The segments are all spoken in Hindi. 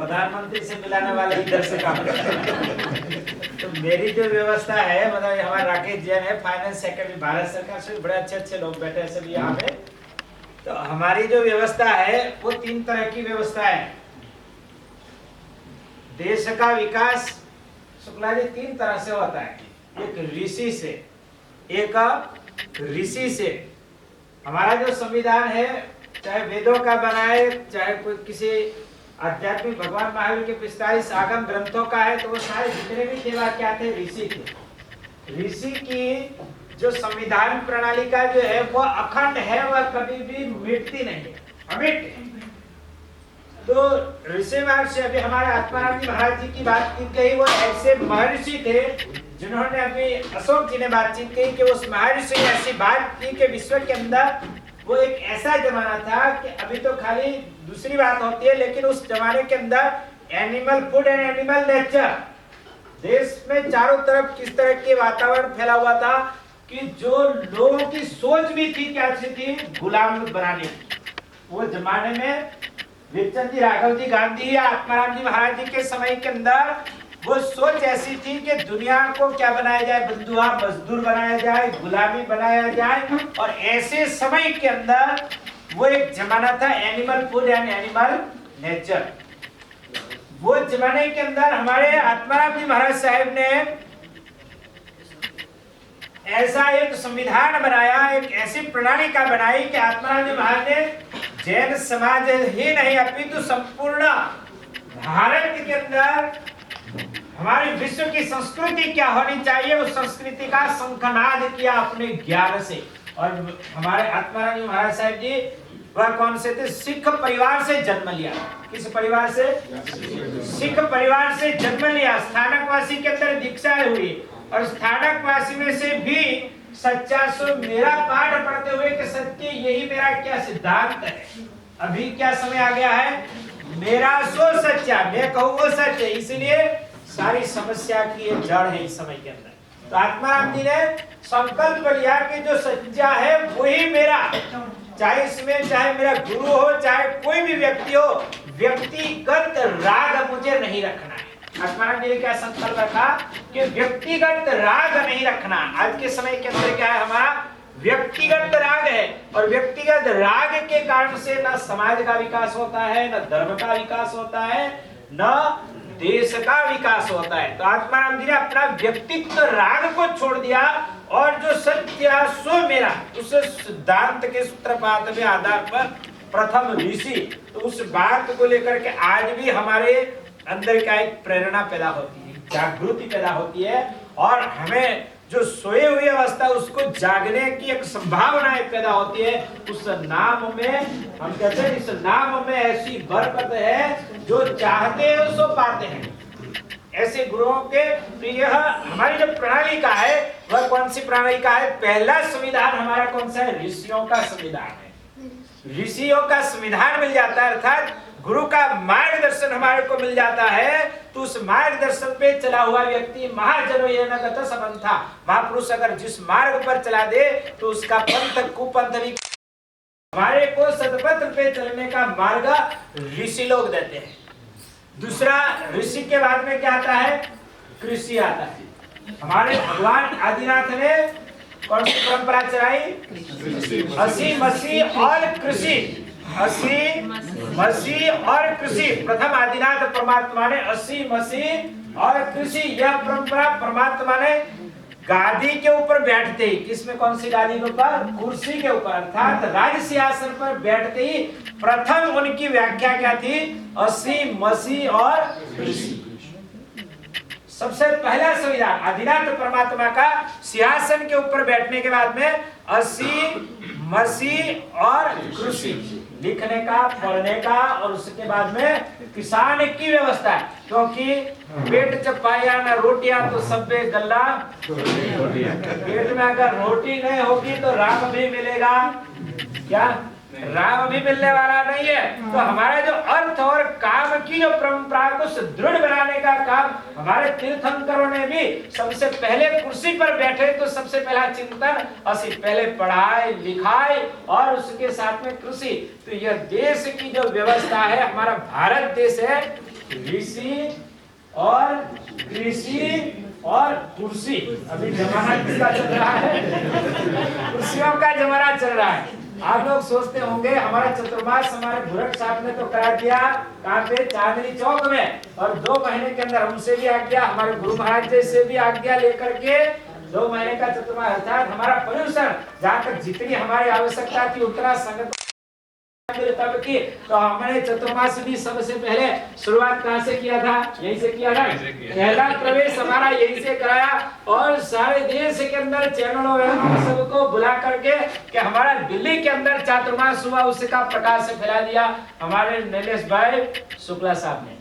प्रधानमंत्री से मिलाने वाले इधर से काम करते हैं। तो मेरी जो व्यवस्था है, मतलब हमारा राकेश जैन है, फाइनेंस सेक्रेटरी भारत सरकार से, बड़े अच्छे लोग बैठे हैं सभी यहाँ पे। तो हमारी जो व्यवस्था है वो 3 तरह की व्यवस्था है। देश का विकास शुक्ला जी 3 तरह से होता है। एक ऋषि से, एक ऋषि से। हमारा जो संविधान है, चाहे वेदों का बनाए, चाहे कोई किसी आध्यात्मिक भगवान महावीर के 45 आगम ग्रंथों का है, तो वो सारे जितने भी थे क्या थे, ऋषि थे। ऋषि की जो संविधान प्रणाली का जो है वो अखंड है, वह कभी भी मिटती नहीं है, अमिट है। तो ऋषि महर्षि, अभी हमारे आत्माराम जी महाराज जी की बात की गई, वो ऐसे महर्षि थे जिन्होंने अभी अशोक जी ने बातचीत की कि उस महर्षि ने ऐसी बात की कि विश्व के अंदर वो एक ऐसा जमाना था कि अभी तो खाली दूसरी बात होती है, लेकिन उस जमाने के अंदर animal food and animal nature, देश में चारों तरफ किस तरह के वातावरण फैला हुआ था कि जो लोगों की सोच भी थी क्या थी, गुलाम बनाने की। वो जमाने में वीरचंद जी, राघव जी, गांधी या आत्माराम जी महाराज जी के समय के अंदर वो सोच ऐसी थी कि दुनिया को क्या बनाया जाए, बंधुआ मजदूर बनाया जाए, गुलामी बनाया जाए। और ऐसे समय के अंदर वो एक जमाना था animal food and animal nature. वो जमाने के अंदर हमारे आत्माराम जी महाराज साहब ने ऐसा एक संविधान बनाया, एक ऐसी प्रणाली का बनाई कि आत्माराम जी महाराज ने जैन समाज ही नहीं अपितु संपूर्ण भारत के अंदर हमारे विश्व की संस्कृति क्या होनी चाहिए, उस संस्कृति का शंखनाद किया अपने ज्ञान से। और हमारे आत्माराम जी महाराज साहब जी वह कौन से थे, सिख परिवार से जन्म लिया। किस परिवार से? सिख परिवार से जन्म लिया। स्थानकवासी के अंदर दीक्षा हुई और स्थानकवासी में से भी सच्चा सो मेरा पाठ पढ़ते हुए कि सत्य यही मेरा क्या सिद्धांत है। अभी क्या समय आ गया है, मेरा सो सच्चा, मैं कहूँ वो सत्य। इसलिए सारी समस्या की जड़ है इस समय के अंदर। तो आत्माराम जी ने संकल्प लिया कि जो सच्चा है वही मेरा, चाहे इसमें चाहे मेरा गुरु हो, चाहे कोई भी व्यक्ति हो, व्यक्तिगत राग मुझे नहीं रखना है। आत्माराम जी ने क्या संकल्प रखा कि व्यक्तिगत राग नहीं रखना। आज के समय के अंदर क्या है, हमारा व्यक्तिगत राग है, और व्यक्तिगत राग के कारण से न समाज का विकास होता है, न धर्म का विकास होता है, न देश का विकास होता है। तो आत्माराम जी ने अपना व्यक्तित्व राग को छोड़ दिया और जो सत्य सो मेरा, उस सिद्धांत के सूत्रपात के आधार पर प्रथम ऋषि, तो उस बात को लेकर के आज भी हमारे अंदर क्या एक प्रेरणा पैदा होती है, जागृति पैदा होती है, और हमें जो सोए हुई अवस्था उसको जागने की एक संभावना पैदा होती है। उस नाम में हम कहते हैं, इस नाम में ऐसी बरकत है, जो चाहते हैं सो पाते हैं। ऐसे गुरुओं के प्रिय हमारी जो प्रणाली का है वह कौन सी प्रणाली का है? पहला संविधान हमारा कौन सा है? ऋषियों का संविधान है। ऋषियों का संविधान मिल जाता है, अर्थात गुरु का मार्गदर्शन हमारे को मिल जाता है। तो उस मार्गदर्शन पे चला हुआ व्यक्ति महाजनो ये नगत सबंथा, महापुरुष अगर जिस मार्ग पर चला दे तो उसका पंथ कुपंथ भी, हमारे को सतपथ पे चलने का मार्ग ऋषि लोग देते हैं। दूसरा, ऋषि के बाद में क्या आता है? कृषि आता है। हमारे भगवान आदिनाथ ने कौन सी परंपरा चलाई? असी मसी और कृषि। असी मसी और कृषि। प्रथम आदिनाथ परमात्मा ने असी मसी और कृषि, यह परंपरा परमात्मा ने गादी के ऊपर बैठते ही, किसमें, कौन सी गादी के ऊपर? कुर्सी के ऊपर, अर्थात राज सिंहासन पर बैठते ही प्रथम उनकी व्याख्या क्या थी? असी मसी और कृषि। सबसे पहला संविधान आदिनाथ परमात्मा का सिंहासन के ऊपर बैठने के बाद में असी मसी और कृषि, लिखने का, पढ़ने का, और उसके बाद में किसान की व्यवस्था है। क्योंकि पेट जब पाया ना रोटियां तो सब गल्ला, पेट में अगर रोटी नहीं होगी तो राम भी मिलेगा क्या? राम भी मिलने वाला नहीं है। तो हमारा जो अर्थ और काम की जो परंपरा को सुदृढ़ बनाने का काम हमारे तीर्थंकरों ने भी सबसे पहले कुर्सी पर बैठे तो सबसे पहला चिंतन असी पहले पढ़ाई लिखाई और उसके साथ में कृषि। तो यह देश की जो व्यवस्था है, हमारा भारत देश है, ऋषि और कृषि और कुर्सी। अभी जमाना किसका चल रहा है? कुर्सियों का जमाना चल रहा है। आप लोग सोचते होंगे हमारा चतुर्मास हमारे भूरक साहब ने तो करा दिया कहाँ पे? चांदनी चौक में, और 2 महीने के अंदर हमसे भी आज्ञा, हमारे गुरु महाराज जी से भी आज्ञा लेकर के 2 महीने का चतुर्मास, अर्थात हमारा पर्यूषण जहाँ तक जितनी हमारी आवश्यकता थी उतना संगत तब की, तो हमने चतुर्मास भी सबसे पहले शुरुआत कहाँ से किया था? यहीं से किया था। पहला प्रवेश हमारा यहीं से कराया, और सारे देश के अंदर चैनलों में सबको बुला करके कि हमारा दिल्ली के अंदर चातुर्मास हुआ उसका प्रकाश फैला दिया हमारे नीलेश भाई शुक्ला साहब ने।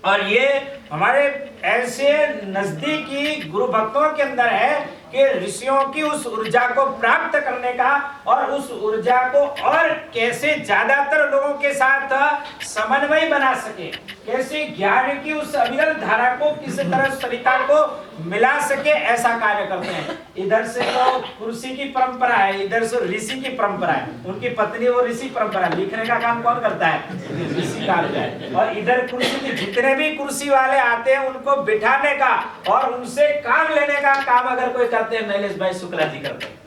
और ये हमारे ऐसे नजदीकी गुरु भक्तों के अंदर है कि ऋषियों की उस ऊर्जा को प्राप्त करने का, और उस ऊर्जा को और कैसे ज्यादातर लोगों के साथ समन्वय बना सके, कैसे ज्ञान की उस अविरल धारा को किस तरह सरिता को मिला सके, ऐसा कार्य करते हैं। इधर से तो कुर्सी की परंपरा है, इधर से ऋषि की परंपरा है, उनकी पत्नी वो ऋषि परंपरा, लिखने का काम कौन करता है? ऋषि करता है। और इधर कुर्सी की जितने भी कुर्सी वाले आते हैं उनको बिठाने का और उनसे काम लेने का काम अगर कोई करते हैं, नैलेश भाई शुक्ला जी करते हैं।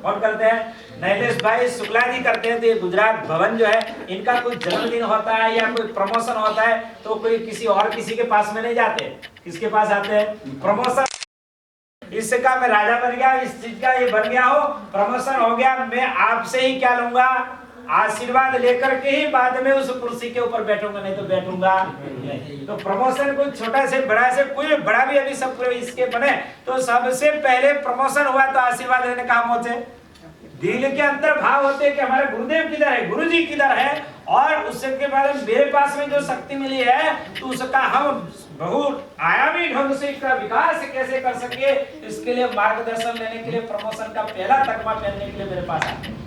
कौन करते हैं? नैलेश भाई शुक्ला जी करते हैं। तो ये गुजरात भवन जो है, इनका कोई जन्मदिन होता है या कोई प्रमोशन होता है तो कोई किसी के पास में नहीं जाते, किसके पास आते हैं? प्रमोशन, इसका मैं राजा बन गया, इस चीज का ये बन गया हो, प्रमोशन हो गया, मैं आपसे ही क्या लूंगा? आशीर्वाद लेकर के ही बाद में उस कुर्सी के ऊपर बैठूंगा, नहीं तो बैठूंगा नहीं। तो प्रमोशन कोई छोटा से बड़ा से कोई बड़ा भी अभी सब इसके बने, तो सबसे पहले प्रमोशन हुआ तो आशीर्वाद लेने कहाँ पहुंचे? दिल के अंदर भाव होते कि हमारे गुरुदेव किधर है, गुरुजी किधर है, और उसके बाद मेरे पास में जो शक्ति मिली है तो उसका हम बहुत आयामी ढंग से इसका विकास कैसे कर सके, इसके लिए मार्गदर्शन लेने के लिए प्रमोशन का पहला तकमा पहनने के लिए मेरे पास आते हैं।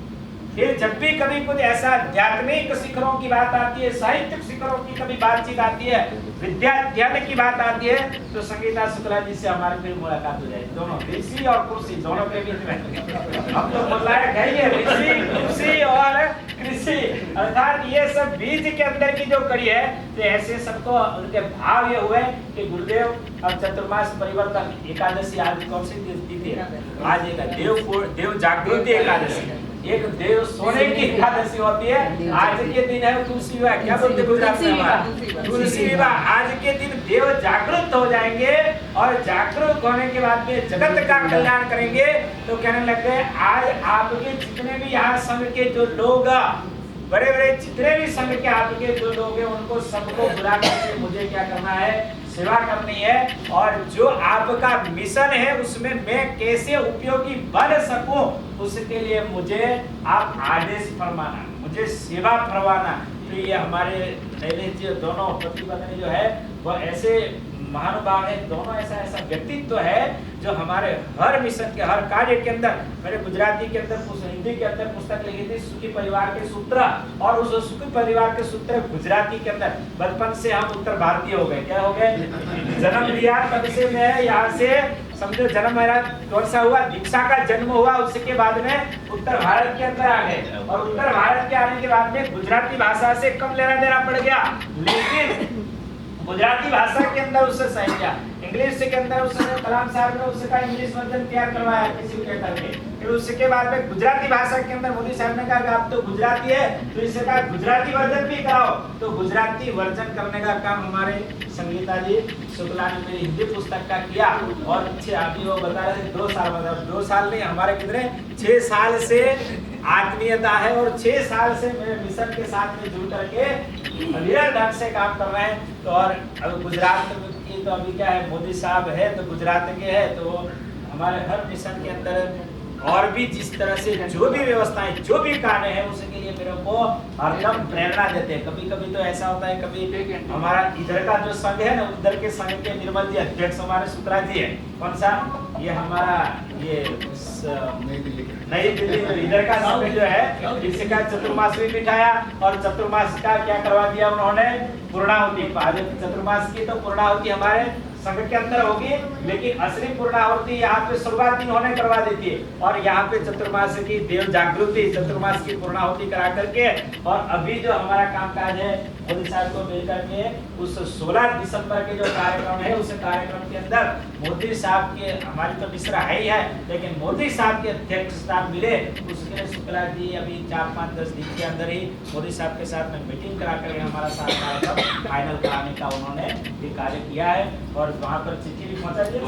फिर जब भी कभी कुछ ऐसा आध्यात्मिक शिखरों की बात आती है, साहित्यिक शिखरों की कभी बातचीत आती है, विद्या अध्ययन की बात आती है, तो संगीता शुक्ला जी से हमारी फिर मुलाकात हो जाएगी। दोनों ऋषि और कुर्सी दोनों के बीच में हम तो बोल रहे हैं ऋषि कुर्सी और कृषि, अर्थात ये सब बीज के अंदर की जो कड़ी है। तो ऐसे सबको उनके भाव ये हुए कि गुरुदेव अब चतुर्मास परिवर्तन एकादशी आज कौन सी तिथि है? आज एक देव जागृति एकादशी, एक देव सोने की एकादशी होती है। आज के दिन है तुलसी विवाह, क्या बोलते गुजरात में? तुलसी विवाह। आज के दिन देव जागृत हो जाएंगे और जागृत होने के बाद में जगत का कल्याण करेंगे। तो कहने लग गए आज आपके जितने भी यहाँ संघ के जो लोग, बड़े बड़े जितने भी संघ के आपके जो लोग हैं, उनको सबको बुला करके मुझे क्या करना है? सेवा करनी है। और जो आपका मिशन है उसमें मैं कैसे उपयोगी बन सकूं, उसके लिए मुझे आप आदेश फरमाना, मुझे सेवा फरमाना। तो ये हमारे नैलेश जी दोनों पति पत्नी जो है वो ऐसे महानुभाव है, दोनों ऐसा व्यक्तित्व है जो हमारे हर मिशन के हर कार्य के अंदर, मैंने गुजराती के अंदर हिंदी के अंदर पुस्तक लिखी थी सुखी परिवार के सूत्र, और उस सुखी परिवार के सूत्र गुजराती के अंदर बचपन से हम उत्तर भारतीय हो गए। क्या हो गए? जन्म लिया तब से मैं यहाँ से समझो जन्म मेरा कौन सा हुआ? दीक्षा का जन्म हुआ, उसके बाद में उत्तर भारत के अंदर आ गए, और उत्तर भारत के आने के बाद में गुजराती भाषा से कम लेना देना पड़ गया, लेकिन गुजराती भाषा के अंदर उससे सही किया। इंग्लिश के अंदर उसने कलाम साहब ने उसका इंग्लिश वर्जन तैयार करवाया किसी के करके। फिर उसके बाद में गुजराती भाषा के अंदर मोदी साहब ने कहा कि आप तो गुजराती है तो इसे कहा गुजराती वर्जन भी कराओ। तो गुजराती वर्जन करने का काम हमारे संगीता जी शुक्ला ने मेरी हिंदी पुस्तक का किया। और अभी वो बता रहे थे 2 साल, मतलब 2 साल नहीं, हमारे कितने 6 साल से आत्मीयता है, और 6 साल से मेरे मिशन के साथ में जुड़ करके निरंतर ढंग से काम कर रहे हैं। तो और अब गुजरात की तो अभी क्या है, मोदी साहब है तो गुजरात के है, तो हमारे हर मिशन के अंदर और भी जिस तरह से जो भी व्यवस्थाएं जो भी कार्य है उसके लिए मेरे को हरदम प्रेरणा देते हैं। कभी कभी तो ऐसा होता है, कभी हमारा इधर का जो संघ है ना, उधर के संघ के निर्मल जी अध्यक्ष हमारे शुक्ला जी है। कौन सा? ये हमारा ये नई दिल्ली में इधर का संघ जो है, इसका चतुर्मास भी बिठाया, और चतुर्मास का क्या करवा दिया उन्होंने? पूर्णाहुति। चतुर्मास की तो पूर्णाहुति हमारे संघ के अंदर होगी, लेकिन असली पूर्णाहुति यहाँ पे शुरुआत इन्होंने करवा देती है। और यहाँ पे चतुर्मास की देव जागृति, चतुर्मास की पूर्णाहुति करा करके, और अभी जो हमारा कामकाज है मोदी साहब को मिलकर के उस 16 दिसंबर के जो कार्यक्रम है उस कार्यक्रम के अंदर मोदी साहब के, हमारी तो मिश्रा है ही है, लेकिन मोदी साहब के अध्यक्षता मिले उसके लिए शुक्ला जी अभी 4-5-10 दिन के अंदर ही मोदी साहब के साथ में मीटिंग करा कर हमारा साथ कार्यक्रम फाइनल कराने का उन्होंने ये कार्य किया है। और वहाँ पर चिट्ठी भी पहुँचा दी,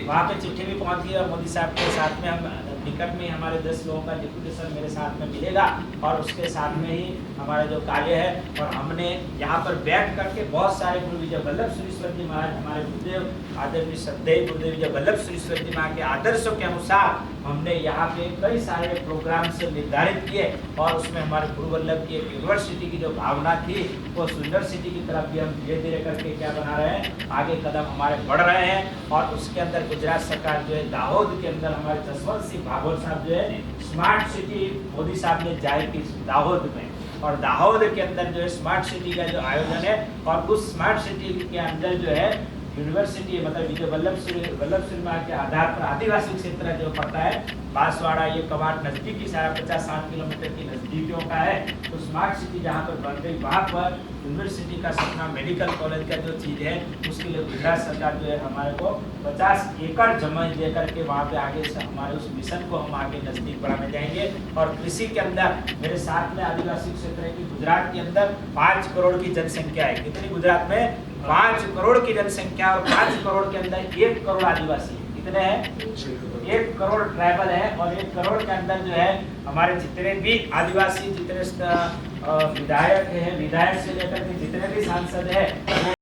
वहाँ पे चिट्ठी भी पहुँच गई और मोदी साहब के साथ में हम निकट में हमारे 10 लोगों का डिप्यूटेशन मेरे साथ में मिलेगा और उसके साथ में ही हमारा जो कार्य है। और हमने यहाँ पर बैठ करके बहुत सारे गुरु विजय वल्लभ सुरीश्वर जी महाराज, हमारे गुरुदेव आदरणीय श्रद्धेय गुरुदेव विजय वल्लभ सुरीश्वर जी महाराज के आदर्शों के अनुसार हमने यहाँ पे कई सारे प्रोग्राम से निर्धारित किए और उसमें हमारे गुरु वल्लभ की एक यूनिवर्सिटी की जो भावना थी वो यूनिवर्सिटी की तरफ भी हम धीरे धीरे करके क्या बना रहे हैं, आगे कदम हमारे बढ़ रहे हैं। और उसके अंदर गुजरात सरकार जो है दाहोद के अंदर हमारे जसवंत सिंह भाभोर साहब जो है स्मार्ट सिटी मोदी साहब ने जाहिर की दाहोद में, और दाहोद के अंदर जो है स्मार्ट सिटी का जो आयोजन है और उस स्मार्ट सिटी के अंदर जो है यूनिवर्सिटी मतलब विजय वल्लभ सुरीश्वर के आधार पर आदिवासी क्षेत्र जो पड़ता है बांसवाड़ा, ये कवाट नजदीकी सारा 50-60 किलोमीटर की नजदीकियों का है। तो स्मार्ट सिटी जहाँ पर बन गई वहाँ पर यूनिवर्सिटी का सपना मेडिकल कॉलेज का जो चीज़ है उसके लिए गुजरात सरकार जो है हमारे को 50 एकड़ जमीन दे करके वहाँ पे आगे से हमारे उस मिशन को हम आगे नजदीक बढ़ाने जाएंगे। और कृषि के अंदर मेरे साथ में आदिवासी क्षेत्र है कि गुजरात के अंदर 5 करोड़ की जनसंख्या है। कितनी गुजरात में? 5 करोड़ की जनसंख्या और 5 करोड़ के अंदर 1 करोड़ आदिवासी है। कितने हैं? 1 करोड़ ट्राइबल है और 1 करोड़ के अंदर जो है हमारे जितने भी आदिवासी, जितने विधायक हैं, विधायक से लेकर के जितने भी सांसद हैं